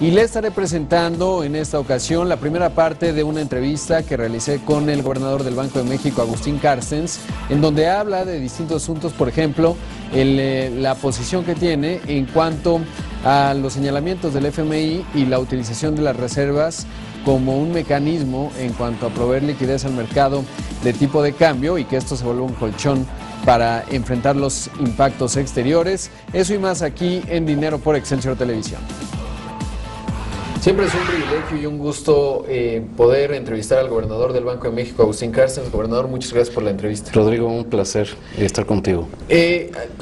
y le estaré presentando en esta ocasión la primera parte de una entrevista que realicé con el gobernador del Banco de México, Agustín Carstens, en donde habla de distintos asuntos, por ejemplo, la posición que tiene en cuanto a los señalamientos del FMI y la utilización de las reservas como un mecanismo en cuanto a proveer liquidez al mercado de tipo de cambio y que esto se vuelva un colchón para enfrentar los impactos exteriores. Eso y más aquí en Dinero por Excelsior Televisión. Siempre es un privilegio y un gusto poder entrevistar al gobernador del Banco de México, Agustín Carstens. Gobernador, muchas gracias por la entrevista. Rodrigo, un placer estar contigo.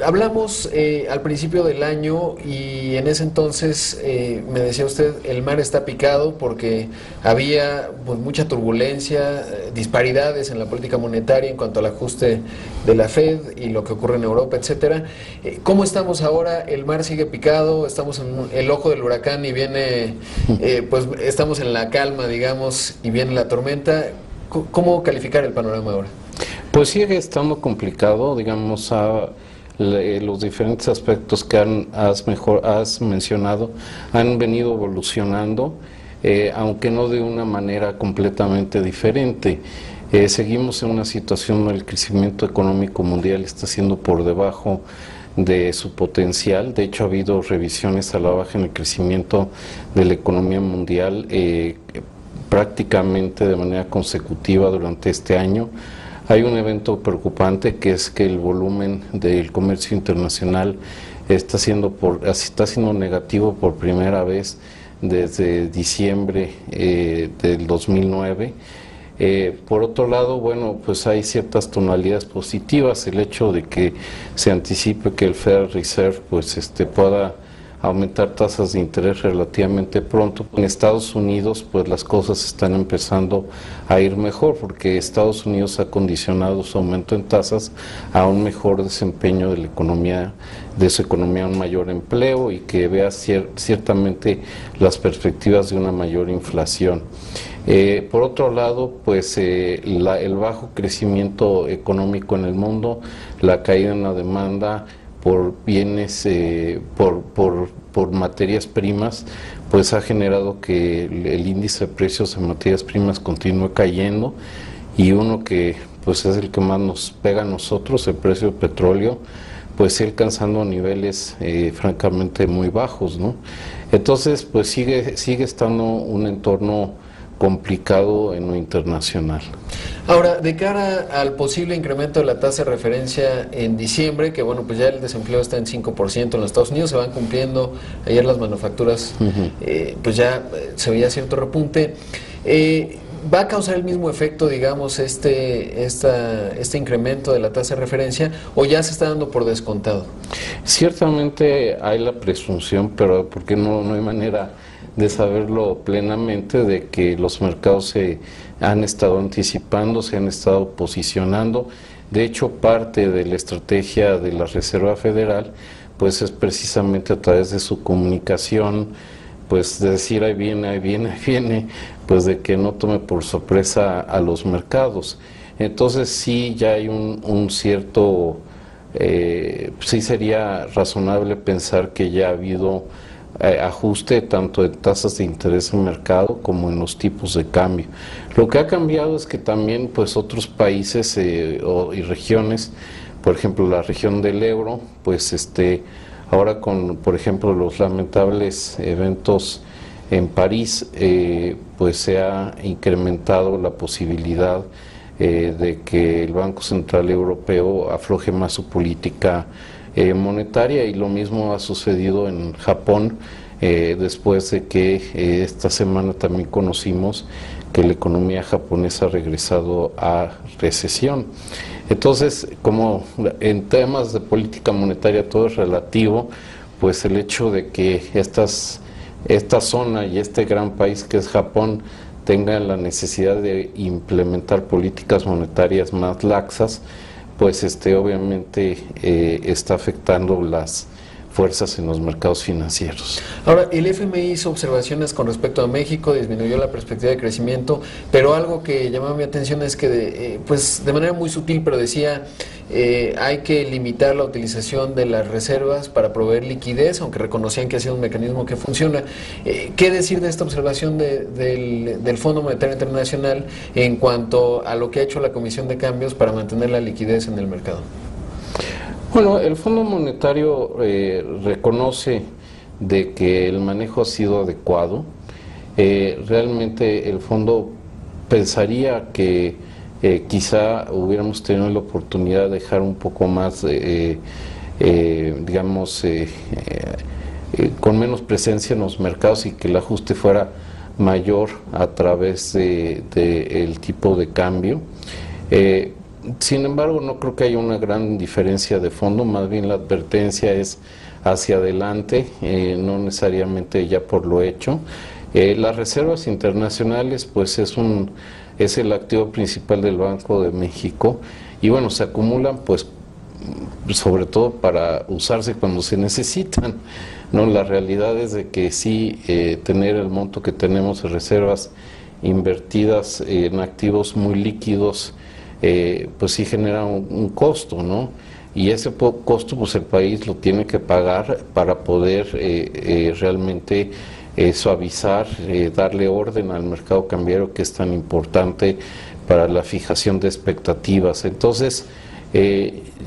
Hablamos al principio del año y en ese entonces me decía usted, el mar está picado porque había pues, mucha turbulencia, disparidades en la política monetaria en cuanto al ajuste de la Fed y lo que ocurre en Europa, etcétera. ¿Cómo estamos ahora? ¿El mar sigue picado? ¿Estamos en el ojo del huracán y viene... pues estamos en la calma, digamos, y viene la tormenta? ¿Cómo calificar el panorama ahora? Pues sigue estando complicado, digamos, los diferentes aspectos que has mencionado han venido evolucionando, aunque no de una manera completamente diferente. Seguimos en una situación donde el crecimiento económico mundial está siendo por debajo de su potencial. De hecho, ha habido revisiones a la baja en el crecimiento de la economía mundial prácticamente de manera consecutiva durante este año. Hay un evento preocupante que es que el volumen del comercio internacional está siendo negativo por primera vez desde diciembre del 2009. Por otro lado, bueno, pues hay ciertas tonalidades positivas. El hecho de que se anticipe que el Federal Reserve pues pueda aumentar tasas de interés relativamente pronto. En Estados Unidos pues las cosas están empezando a ir mejor porque Estados Unidos ha condicionado su aumento en tasas a un mejor desempeño de la economía, de su economía, un mayor empleo y que vea ciertamente las perspectivas de una mayor inflación. Por otro lado, pues el bajo crecimiento económico en el mundo, la caída en la demanda por bienes, por materias primas, pues ha generado que el índice de precios de materias primas continúe cayendo y uno que pues es el que más nos pega a nosotros, el precio del petróleo, pues alcanzando niveles francamente muy bajos, ¿no? Entonces, pues sigue estando un entorno complicado en lo internacional. Ahora, de cara al posible incremento de la tasa de referencia en diciembre, que bueno, pues ya el desempleo está en 5% en los Estados Unidos, se van cumpliendo, ayer las manufacturas, pues ya se veía cierto repunte. ¿Va a causar el mismo efecto, digamos, este incremento de la tasa de referencia o ya se está dando por descontado? Ciertamente hay la presunción, pero porque no hay manera de saberlo plenamente, de que los mercados se han estado anticipando, se han estado posicionando. De hecho, parte de la estrategia de la Reserva Federal pues es precisamente a través de su comunicación, pues de decir ahí viene, pues de que no tome por sorpresa a los mercados. Entonces sí ya hay un cierto, sí sería razonable pensar que ya ha habido ajuste tanto en tasas de interés en mercado como en los tipos de cambio. Lo que ha cambiado es que también pues otros países y regiones, por ejemplo la región del euro, pues ahora con por ejemplo los lamentables eventos en París, pues se ha incrementado la posibilidad de que el Banco Central Europeo afloje más su política monetaria, y lo mismo ha sucedido en Japón después de que esta semana también conocimos que la economía japonesa ha regresado a recesión. Entonces, como en temas de política monetaria todo es relativo, pues el hecho de que esta zona y este gran país que es Japón tengan la necesidad de implementar políticas monetarias más laxas, pues obviamente está afectando las fuerzas en los mercados financieros. Ahora, el FMI hizo observaciones con respecto a México, disminuyó la perspectiva de crecimiento, pero algo que llamaba mi atención es que, pues de manera muy sutil, pero decía, hay que limitar la utilización de las reservas para proveer liquidez, aunque reconocían que ha sido un mecanismo que funciona. ¿Qué decir de esta observación del Fondo Monetario Internacional en cuanto a lo que ha hecho la Comisión de Cambios para mantener la liquidez en el mercado? Bueno, el Fondo Monetario reconoce de que el manejo ha sido adecuado. Realmente el fondo pensaría que quizá hubiéramos tenido la oportunidad de dejar un poco más, digamos, con menos presencia en los mercados y que el ajuste fuera mayor a través del tipo de cambio. Sin embargo, no creo que haya una gran diferencia de fondo, más bien la advertencia es hacia adelante, no necesariamente ya por lo hecho. Las reservas internacionales, pues es el activo principal del Banco de México y bueno, se acumulan pues sobre todo para usarse cuando se necesitan, ¿no? La realidad es de que sí, tener el monto que tenemos de reservas invertidas en activos muy líquidos, pues sí genera un costo, ¿no? Y ese costo pues el país lo tiene que pagar para poder realmente suavizar, darle orden al mercado cambiario que es tan importante para la fijación de expectativas. Entonces,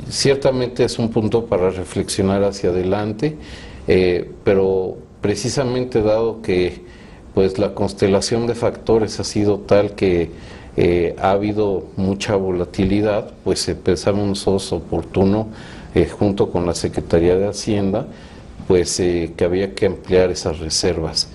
ciertamente es un punto para reflexionar hacia adelante, pero precisamente dado que pues la constelación de factores ha sido tal que ha habido mucha volatilidad, pues pensamos nosotros oportuno, junto con la Secretaría de Hacienda, pues que había que ampliar esas reservas.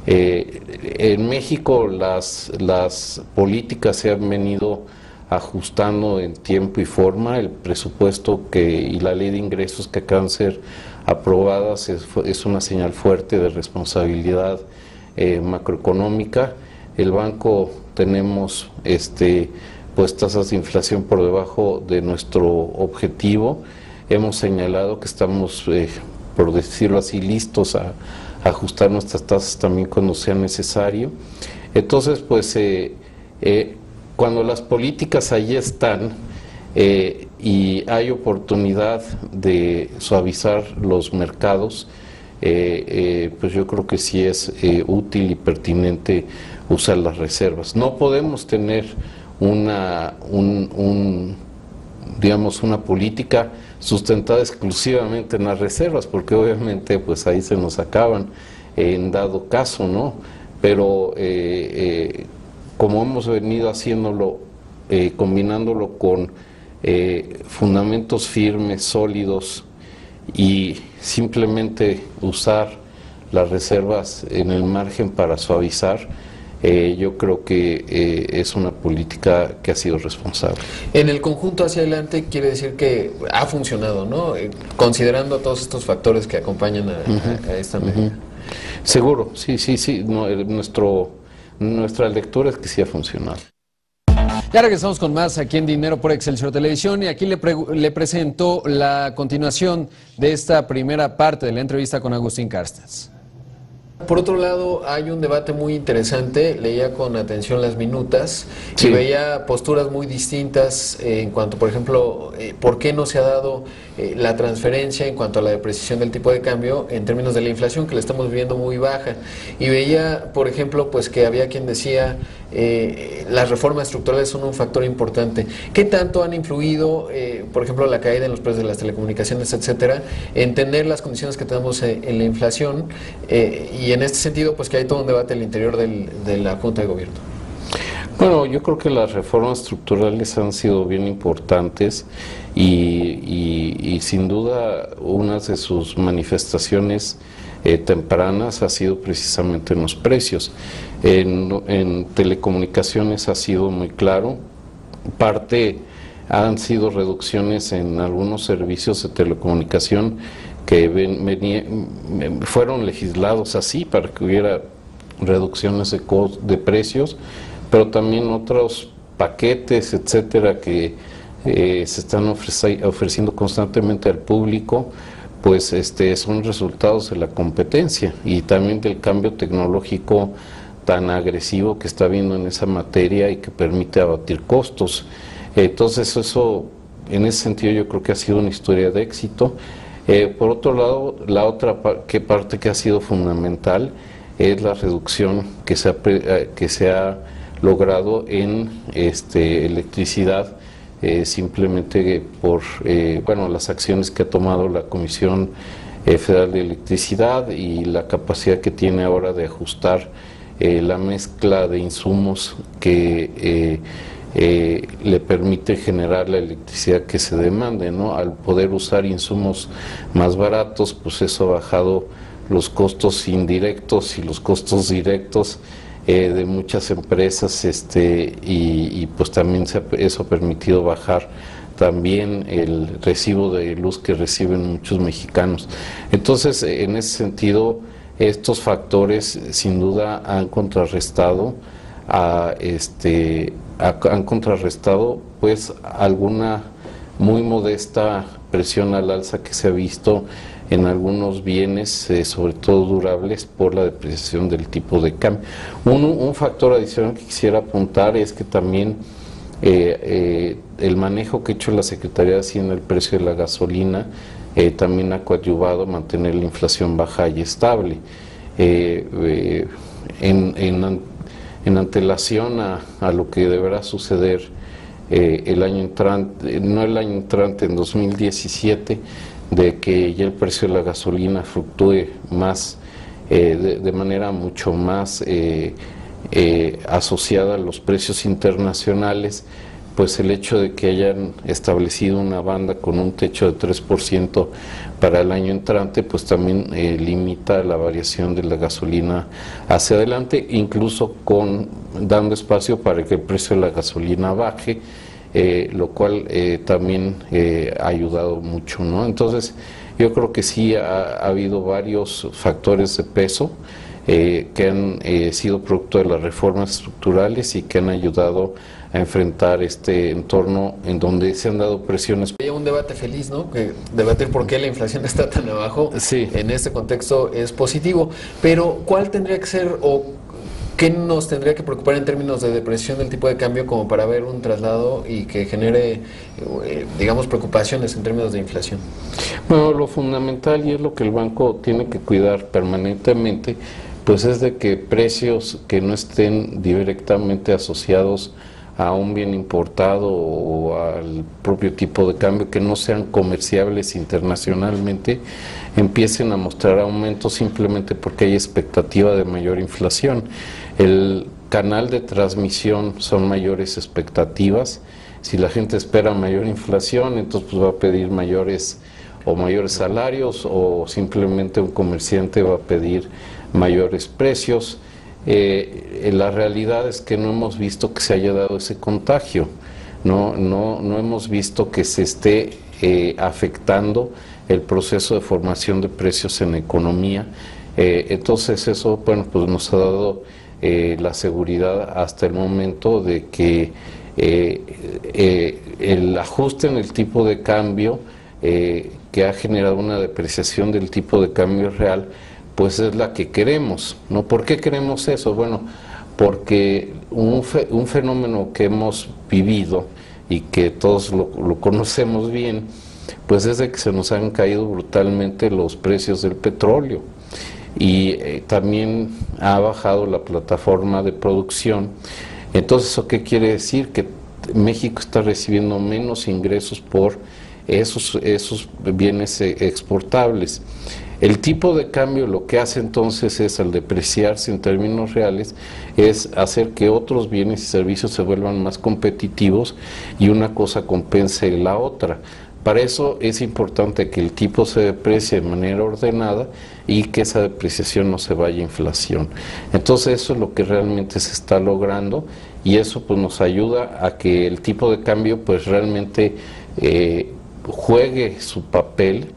En México las políticas se han venido ajustando en tiempo y forma. El presupuesto y la ley de ingresos que acaban de ser aprobadas es una señal fuerte de responsabilidad macroeconómica. El banco tenemos pues tasas de inflación por debajo de nuestro objetivo. Hemos señalado que estamos, por decirlo así, listos a ajustar nuestras tasas también cuando sea necesario. Entonces, pues, cuando las políticas ahí están y hay oportunidad de suavizar los mercados, pues yo creo que sí es útil y pertinente usar las reservas. No podemos tener digamos, una política sustentada exclusivamente en las reservas, porque obviamente pues ahí se nos acaban en dado caso, ¿no? Pero como hemos venido haciéndolo, combinándolo con fundamentos firmes, sólidos, y simplemente usar las reservas en el margen para suavizar, yo creo que es una política que ha sido responsable. En el conjunto hacia adelante quiere decir que ha funcionado, ¿no? Considerando todos estos factores que acompañan a esta medida. Seguro, sí. No, nuestra lectura es que sí ha funcionado. Ya regresamos con más aquí en Dinero por Excelsior Televisión y aquí le presento la continuación de esta primera parte de la entrevista con Agustín Carstens. Por otro lado, hay un debate muy interesante, leía con atención las minutas y veía posturas muy distintas en cuanto, por ejemplo, por qué no se ha dado la transferencia en cuanto a la depreciación del tipo de cambio en términos de la inflación, que la estamos viendo muy baja. Y veía, por ejemplo, pues que había quien decía las reformas estructurales son un factor importante. ¿Qué tanto han influido, por ejemplo, la caída en los precios de las telecomunicaciones, etcétera, en tener las condiciones que tenemos en la inflación? Y en este sentido, pues que hay todo un debate al interior de la Junta de Gobierno. Bueno, yo creo que las reformas estructurales han sido bien importantes y sin duda una de sus manifestaciones tempranas ha sido precisamente en los precios. En telecomunicaciones ha sido muy claro, parte han sido reducciones en algunos servicios de telecomunicación que fueron legislados así para que hubiera reducciones de precios, pero también otros paquetes, etcétera, que se están ofreciendo constantemente al público pues son resultados de la competencia y también del cambio tecnológico tan agresivo que está habiendo en esa materia y que permite abatir costos. Entonces eso, en ese sentido, yo creo que ha sido una historia de éxito. Por otro lado, la otra parte que ha sido fundamental es la reducción que se ha logrado en electricidad, simplemente por las acciones que ha tomado la Comisión Federal de Electricidad y la capacidad que tiene ahora de ajustar la mezcla de insumos que le permite generar la electricidad que se demande, ¿no? Al poder usar insumos más baratos, pues eso ha bajado los costos indirectos y los costos directos de muchas empresas, y pues también eso ha permitido bajar también el recibo de luz que reciben muchos mexicanos. Entonces, en ese sentido, estos factores sin duda han contrarrestado pues alguna muy modesta presión al alza que se ha visto en algunos bienes, sobre todo durables, por la depreciación del tipo de cambio. Un factor adicional que quisiera apuntar es que también el manejo que ha hecho la Secretaría de Hacienda del precio de la gasolina también ha coadyuvado a mantener la inflación baja y estable. En antelación a lo que deberá suceder el año entrante, no el año entrante, en 2017, de que ya el precio de la gasolina fluctúe más, de manera mucho más asociada a los precios internacionales, pues el hecho de que hayan establecido una banda con un techo de 3% para el año entrante, pues también limita la variación de la gasolina hacia adelante, incluso dando espacio para que el precio de la gasolina baje, lo cual también ha ayudado mucho, ¿no? Entonces, yo creo que sí ha habido varios factores de peso que han sido producto de las reformas estructurales y que han ayudado a enfrentar este entorno en donde se han dado presiones. Hay un debate feliz, ¿no? Que debatir por qué la inflación está tan abajo, sí, en este contexto es positivo, pero ¿cuál tendría que ser o qué nos tendría que preocupar en términos de depreciación del tipo de cambio como para ver un traslado y que genere, digamos, preocupaciones en términos de inflación? Bueno, lo fundamental, y es lo que el banco tiene que cuidar permanentemente, pues es de que precios que no estén directamente asociados a un bien importado o al propio tipo de cambio, que no sean comerciables internacionalmente, empiecen a mostrar aumentos simplemente porque hay expectativa de mayor inflación. El canal de transmisión son mayores expectativas. Si la gente espera mayor inflación, entonces pues va a pedir mayores salarios, o simplemente un comerciante va a pedir mayores precios. La realidad es que no hemos visto que se haya dado ese contagio, no hemos visto que se esté afectando el proceso de formación de precios en la economía. Entonces eso, bueno, pues nos ha dado la seguridad hasta el momento de que el ajuste en el tipo de cambio que ha generado una depreciación del tipo de cambio real, pues es la que queremos, ¿no? ¿Por qué queremos eso? Bueno, porque un fenómeno que hemos vivido y que todos lo conocemos bien, pues es de que se nos han caído brutalmente los precios del petróleo y también ha bajado la plataforma de producción. Entonces, ¿eso qué quiere decir? Que México está recibiendo menos ingresos por esos bienes exportables. El tipo de cambio lo que hace entonces es, al depreciarse en términos reales, es hacer que otros bienes y servicios se vuelvan más competitivos y una cosa compense la otra. Para eso es importante que el tipo se deprecie de manera ordenada y que esa depreciación no se vaya a inflación. Entonces eso es lo que realmente se está logrando, y eso pues nos ayuda a que el tipo de cambio pues realmente juegue su papel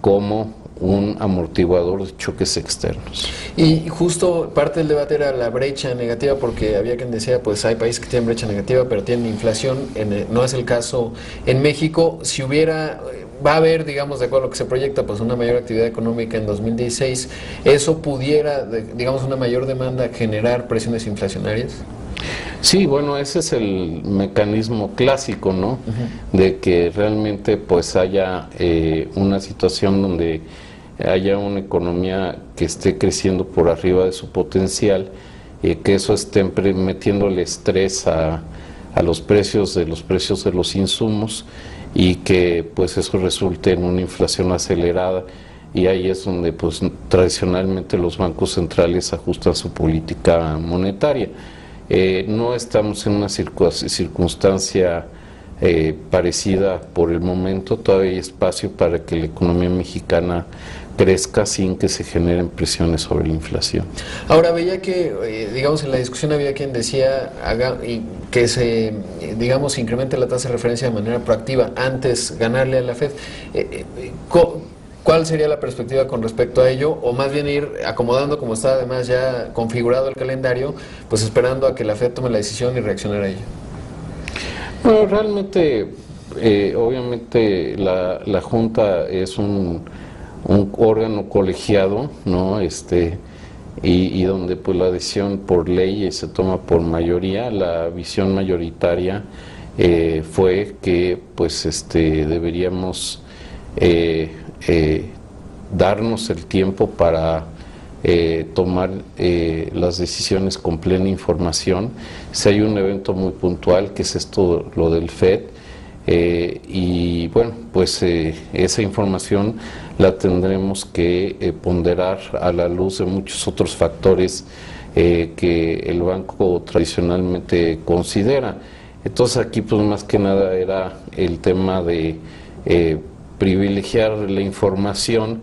como un amortiguador de choques externos. Y justo parte del debate era la brecha negativa, porque había quien decía, pues hay países que tienen brecha negativa pero tienen inflación, no es el caso en México. Si hubiera va a haber, digamos, de acuerdo a lo que se proyecta, pues una mayor actividad económica en 2016, ¿eso pudiera, digamos, una mayor demanda generar presiones inflacionarias? Sí, bueno, ese es el mecanismo clásico, ¿no? De que realmente pues haya una situación donde haya una economía que esté creciendo por arriba de su potencial, que eso esté metiéndole estrés a los precios de los insumos, y que pues eso resulte en una inflación acelerada, y ahí es donde pues tradicionalmente los bancos centrales ajustan su política monetaria. No estamos en una circunstancia parecida por el momento. Todavía hay espacio para que la economía mexicana crezca sin que se generen presiones sobre la inflación. Ahora, veía que, digamos, en la discusión había quien decía que se, digamos, incremente la tasa de referencia de manera proactiva antes ganarle a la Fed. ¿Cuál sería la perspectiva con respecto a ello? O más bien ir acomodando, como está además ya configurado el calendario, pues esperando a que la Fed tome la decisión y reaccionar a ello. Bueno, realmente, obviamente la Junta es un órgano colegiado, ¿no? Y donde pues la decisión por ley se toma por mayoría. La visión mayoritaria fue que pues deberíamos darnos el tiempo para tomar las decisiones con plena información. Si hay un evento muy puntual, que es esto, lo del FED, y bueno, pues esa información la tendremos que ponderar a la luz de muchos otros factores que el banco tradicionalmente considera. Entonces aquí pues más que nada era el tema de privilegiar la información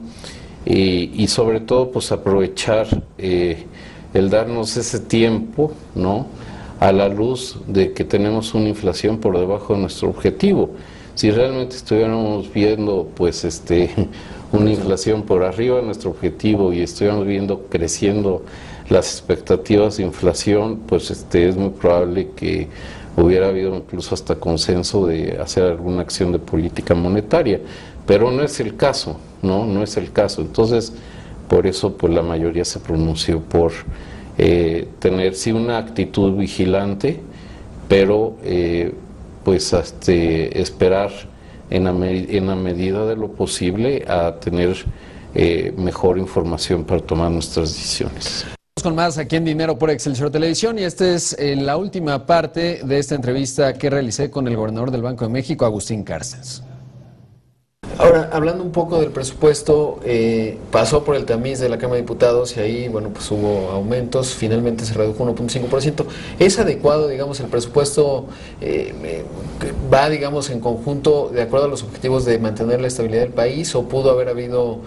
y sobre todo pues aprovechar el darnos ese tiempo, ¿no?, a la luz de que tenemos una inflación por debajo de nuestro objetivo. Si realmente estuviéramos viendo pues una inflación por arriba de nuestro objetivo y estuviéramos viendo creciendo las expectativas de inflación, pues es muy probable que hubiera habido incluso hasta consenso de hacer alguna acción de política monetaria, pero no es el caso, no es el caso. Entonces, por eso pues la mayoría se pronunció por tener sí una actitud vigilante, pero pues hasta esperar en la medida de lo posible a tener mejor información para tomar nuestras decisiones. Con más aquí en Dinero por Excelsior Televisión, y esta es la última parte de esta entrevista que realicé con el gobernador del Banco de México, Agustín Carstens. Ahora, hablando un poco del presupuesto, pasó por el tamiz de la Cámara de Diputados y ahí, bueno, pues hubo aumentos, finalmente se redujo 1.5%. ¿Es adecuado, digamos, el presupuesto va, digamos, en conjunto de acuerdo a los objetivos de mantener la estabilidad del país, o pudo haber habido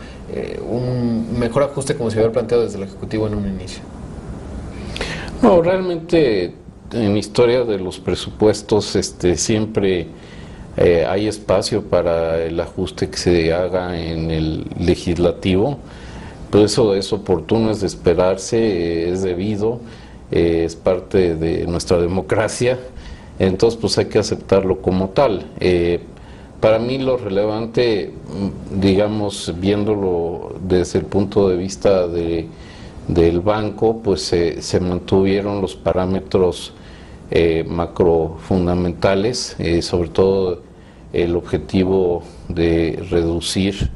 un mejor ajuste como se había planteado desde el Ejecutivo en un inicio? No, realmente en historia de los presupuestos siempre hay espacio para el ajuste que se haga en el legislativo, pero eso es oportuno, es de esperarse, es debido, es parte de nuestra democracia, entonces pues hay que aceptarlo como tal. Para mí lo relevante, digamos, viéndolo desde el punto de vista del banco, pues se mantuvieron los parámetros macro fundamentales, sobre todo el objetivo de reducir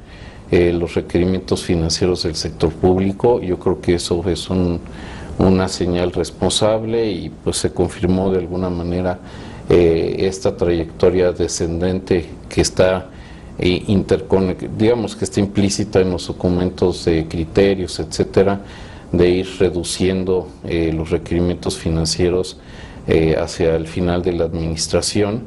los requerimientos financieros del sector público. Yo creo que eso es una señal responsable y pues se confirmó de alguna manera esta trayectoria descendente que está digamos que está implícita en los documentos de criterios, etcétera, de ir reduciendo los requerimientos financieros hacia el final de la administración.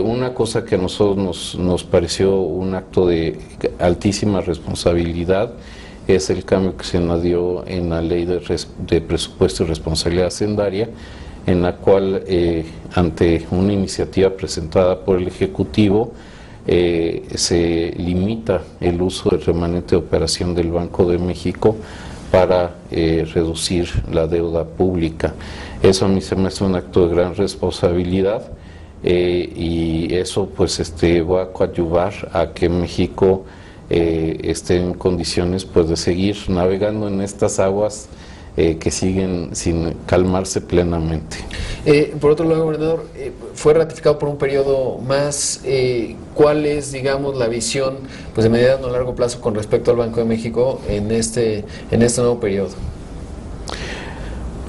Una cosa que a nosotros nos pareció un acto de altísima responsabilidad es el cambio que se añadió en la Ley de Presupuesto y Responsabilidad Hacendaria, en la cual ante una iniciativa presentada por el Ejecutivo se limita el uso del remanente de operación del Banco de México para reducir la deuda pública. Eso a mí se me hace un acto de gran responsabilidad y eso pues va a coadyuvar a que México esté en condiciones pues de seguir navegando en estas aguas que siguen sin calmarse plenamente. Por otro lado, gobernador, fue ratificado por un periodo más. ¿Cuál es, digamos, la visión pues de mediano a largo plazo con respecto al Banco de México en este nuevo periodo?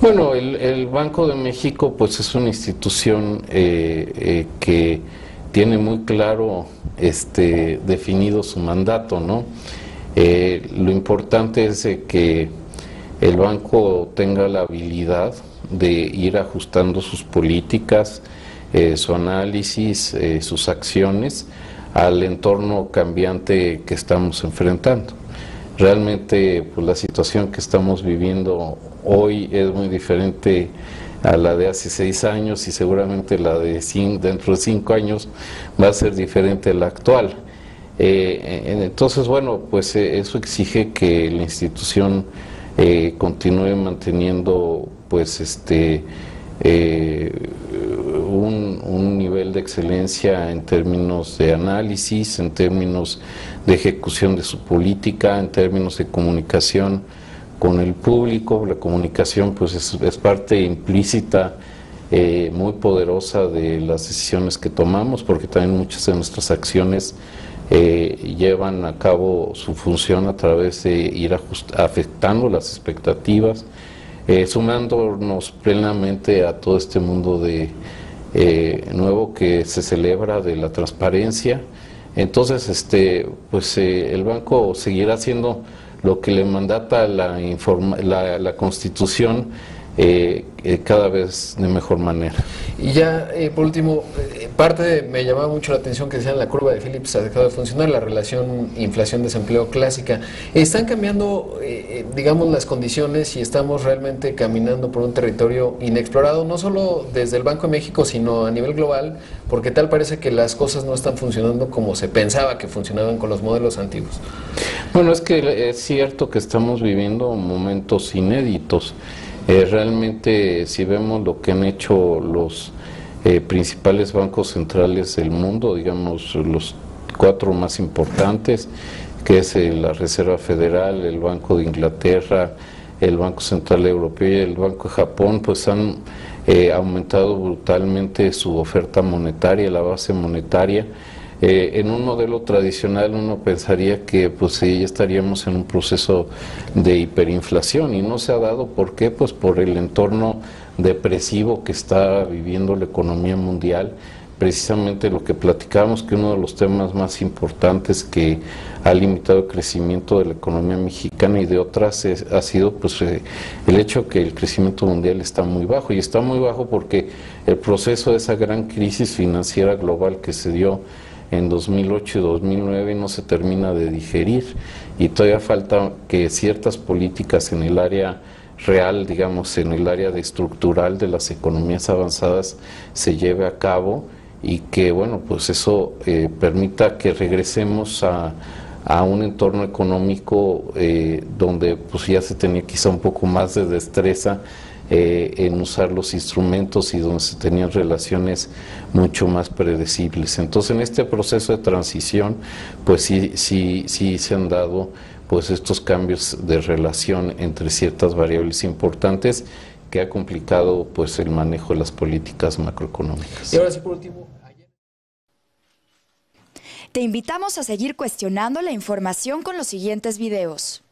Bueno, el Banco de México pues es una institución que tiene muy claro definido su mandato, ¿no? Lo importante es que el banco tenga la habilidad de ir ajustando sus políticas, su análisis, sus acciones al entorno cambiante que estamos enfrentando. Realmente pues, la situación que estamos viviendo hoy es muy diferente a la de hace 6 años y seguramente la de dentro de 5 años va a ser diferente a la actual. Entonces, bueno, pues eso exige que la institución continúe manteniendo pues un nivel de excelencia en términos de análisis, en términos de ejecución de su política, en términos de comunicación con el público. La comunicación pues es parte implícita muy poderosa de las decisiones que tomamos, porque también muchas de nuestras acciones llevan a cabo su función a través de ir afectando las expectativas, sumándonos plenamente a todo este mundo de nuevo que se celebra de la transparencia. Entonces, pues el banco seguirá haciendo lo que le mandata la Constitución cada vez de mejor manera. Y ya, por último, me llamaba mucho la atención que decían la curva de Phillips ha dejado de funcionar, la relación inflación-desempleo clásica. ¿Están cambiando, digamos, las condiciones y estamos realmente caminando por un territorio inexplorado, no solo desde el Banco de México, sino a nivel global? Porque tal parece que las cosas no están funcionando como se pensaba que funcionaban con los modelos antiguos. Bueno, es que es cierto que estamos viviendo momentos inéditos. Realmente, si vemos lo que han hecho los principales bancos centrales del mundo, digamos los 4 más importantes, que es la Reserva Federal, el Banco de Inglaterra, el Banco Central Europeo y el Banco de Japón, pues han aumentado brutalmente su oferta monetaria, la base monetaria. En un modelo tradicional uno pensaría que pues sí estaríamos en un proceso de hiperinflación y no se ha dado. ¿Por qué? Pues por el entorno depresivo que está viviendo la economía mundial. Precisamente lo que platicábamos, que uno de los temas más importantes que ha limitado el crecimiento de la economía mexicana y de otras ha sido pues el hecho que el crecimiento mundial está muy bajo, y está muy bajo porque el proceso de esa gran crisis financiera global que se dio en 2008 y 2009 no se termina de digerir, y todavía falta que ciertas políticas en el área real, digamos en el área de estructural de las economías avanzadas se lleve a cabo, y que bueno pues eso permita que regresemos a un entorno económico donde pues ya se tenía quizá un poco más de destreza en usar los instrumentos y donde se tenían relaciones mucho más predecibles. Entonces, en este proceso de transición, pues sí se han dado pues estos cambios de relación entre ciertas variables importantes que ha complicado pues el manejo de las políticas macroeconómicas. Y ahora sí, por último, te invitamos a seguir cuestionando la información con los siguientes videos.